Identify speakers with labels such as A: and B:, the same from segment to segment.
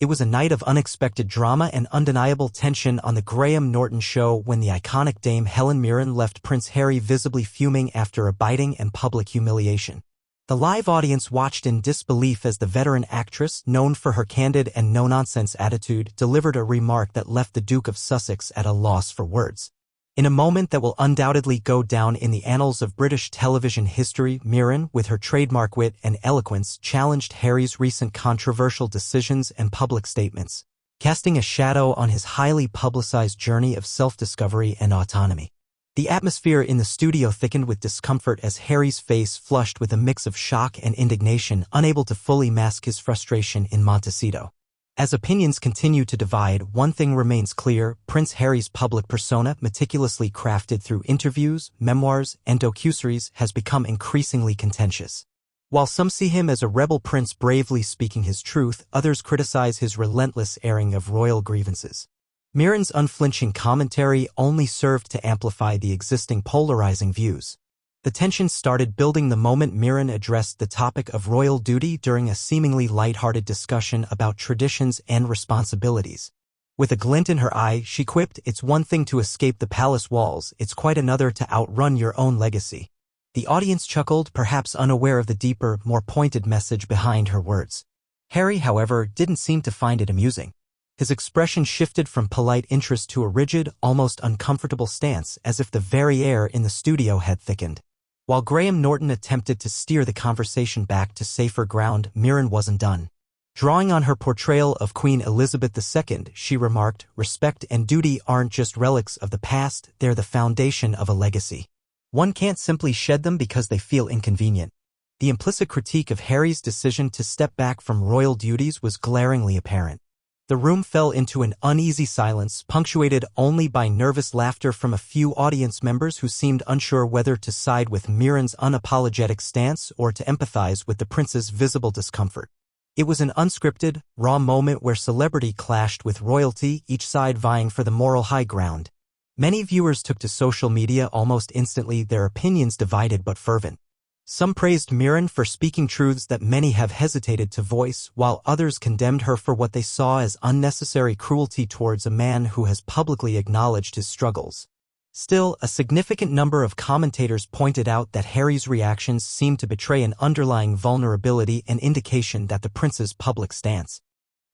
A: It was a night of unexpected drama and undeniable tension on the Graham Norton Show when the iconic Dame Helen Mirren left Prince Harry visibly fuming after a biting and public humiliation. The live audience watched in disbelief as the veteran actress, known for her candid and no-nonsense attitude, delivered a remark that left the Duke of Sussex at a loss for words. In a moment that will undoubtedly go down in the annals of British television history, Mirren, with her trademark wit and eloquence, challenged Harry's recent controversial decisions and public statements, casting a shadow on his highly publicized journey of self-discovery and autonomy. The atmosphere in the studio thickened with discomfort as Harry's face flushed with a mix of shock and indignation, unable to fully mask his frustration in Montecito. As opinions continue to divide, one thing remains clear: Prince Harry's public persona, meticulously crafted through interviews, memoirs, and docuseries, has become increasingly contentious. While some see him as a rebel prince bravely speaking his truth, others criticize his relentless airing of royal grievances. Mirren's unflinching commentary only served to amplify the existing polarizing views. The tension started building the moment Mirren addressed the topic of royal duty during a seemingly lighthearted discussion about traditions and responsibilities. With a glint in her eye, she quipped, "It's one thing to escape the palace walls, it's quite another to outrun your own legacy." The audience chuckled, perhaps unaware of the deeper, more pointed message behind her words. Harry, however, didn't seem to find it amusing. His expression shifted from polite interest to a rigid, almost uncomfortable stance, as if the very air in the studio had thickened. While Graham Norton attempted to steer the conversation back to safer ground, Mirren wasn't done. Drawing on her portrayal of Queen Elizabeth II, she remarked, "Respect and duty aren't just relics of the past, they're the foundation of a legacy. One can't simply shed them because they feel inconvenient." The implicit critique of Harry's decision to step back from royal duties was glaringly apparent. The room fell into an uneasy silence, punctuated only by nervous laughter from a few audience members who seemed unsure whether to side with Mirren's unapologetic stance or to empathize with the prince's visible discomfort. It was an unscripted, raw moment where celebrity clashed with royalty, each side vying for the moral high ground. Many viewers took to social media almost instantly, their opinions divided but fervent. Some praised Mirren for speaking truths that many have hesitated to voice, while others condemned her for what they saw as unnecessary cruelty towards a man who has publicly acknowledged his struggles. Still, a significant number of commentators pointed out that Harry's reactions seemed to betray an underlying vulnerability, an indication that the prince's public stance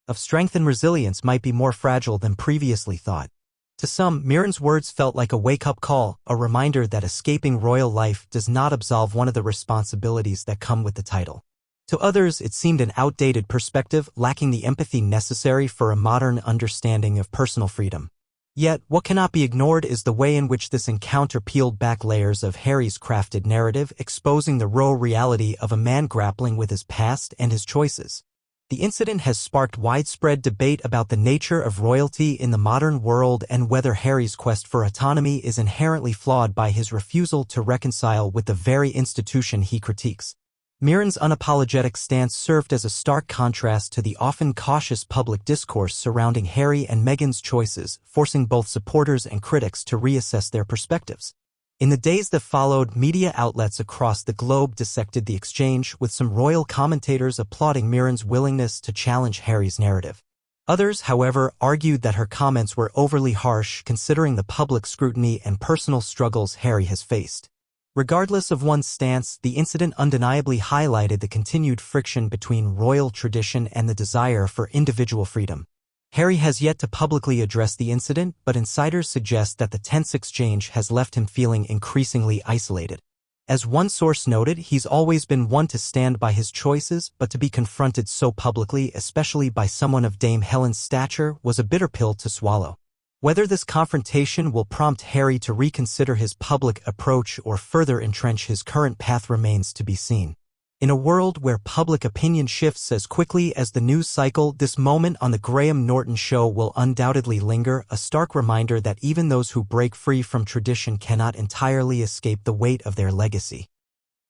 A: of strength and resilience might be more fragile than previously thought. To some, Mirren's words felt like a wake-up call, a reminder that escaping royal life does not absolve one of the responsibilities that come with the title. To others, it seemed an outdated perspective, lacking the empathy necessary for a modern understanding of personal freedom. Yet, what cannot be ignored is the way in which this encounter peeled back layers of Harry's crafted narrative, exposing the raw reality of a man grappling with his past and his choices. The incident has sparked widespread debate about the nature of royalty in the modern world and whether Harry's quest for autonomy is inherently flawed by his refusal to reconcile with the very institution he critiques. Mirren's unapologetic stance served as a stark contrast to the often cautious public discourse surrounding Harry and Meghan's choices, forcing both supporters and critics to reassess their perspectives. In the days that followed, media outlets across the globe dissected the exchange, with some royal commentators applauding Mirren's willingness to challenge Harry's narrative. Others, however, argued that her comments were overly harsh considering the public scrutiny and personal struggles Harry has faced. Regardless of one's stance, the incident undeniably highlighted the continued friction between royal tradition and the desire for individual freedom. Harry has yet to publicly address the incident, but insiders suggest that the tense exchange has left him feeling increasingly isolated. As one source noted, he's always been one to stand by his choices, but to be confronted so publicly, especially by someone of Dame Helen's stature, was a bitter pill to swallow. Whether this confrontation will prompt Harry to reconsider his public approach or further entrench his current path remains to be seen. In a world where public opinion shifts as quickly as the news cycle, this moment on the Graham Norton Show will undoubtedly linger, a stark reminder that even those who break free from tradition cannot entirely escape the weight of their legacy.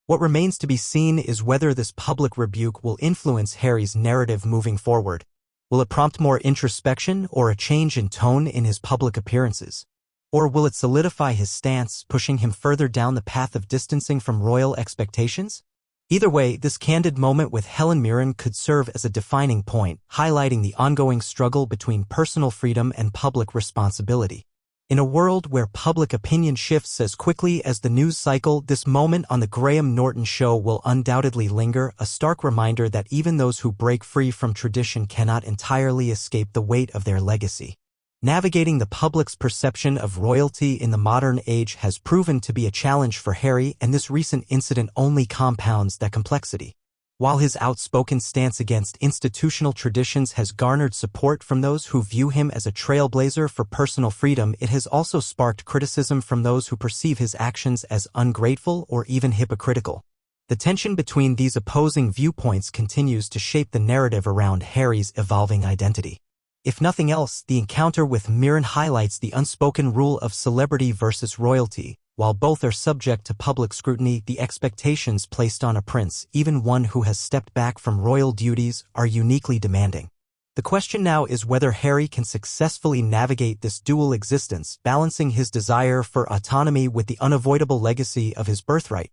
A: What remains to be seen is whether this public rebuke will influence Harry's narrative moving forward. Will it prompt more introspection or a change in tone in his public appearances? Or will it solidify his stance, pushing him further down the path of distancing from royal expectations? Either way, this candid moment with Helen Mirren could serve as a defining point, highlighting the ongoing struggle between personal freedom and public responsibility. In a world where public opinion shifts as quickly as the news cycle, this moment on the Graham Norton Show will undoubtedly linger, a stark reminder that even those who break free from tradition cannot entirely escape the weight of their legacy. Navigating the public's perception of royalty in the modern age has proven to be a challenge for Harry, and this recent incident only compounds that complexity. While his outspoken stance against institutional traditions has garnered support from those who view him as a trailblazer for personal freedom, it has also sparked criticism from those who perceive his actions as ungrateful or even hypocritical. The tension between these opposing viewpoints continues to shape the narrative around Harry's evolving identity. If nothing else, the encounter with Mirren highlights the unspoken rule of celebrity versus royalty. While both are subject to public scrutiny, the expectations placed on a prince, even one who has stepped back from royal duties, are uniquely demanding. The question now is whether Harry can successfully navigate this dual existence, balancing his desire for autonomy with the unavoidable legacy of his birthright.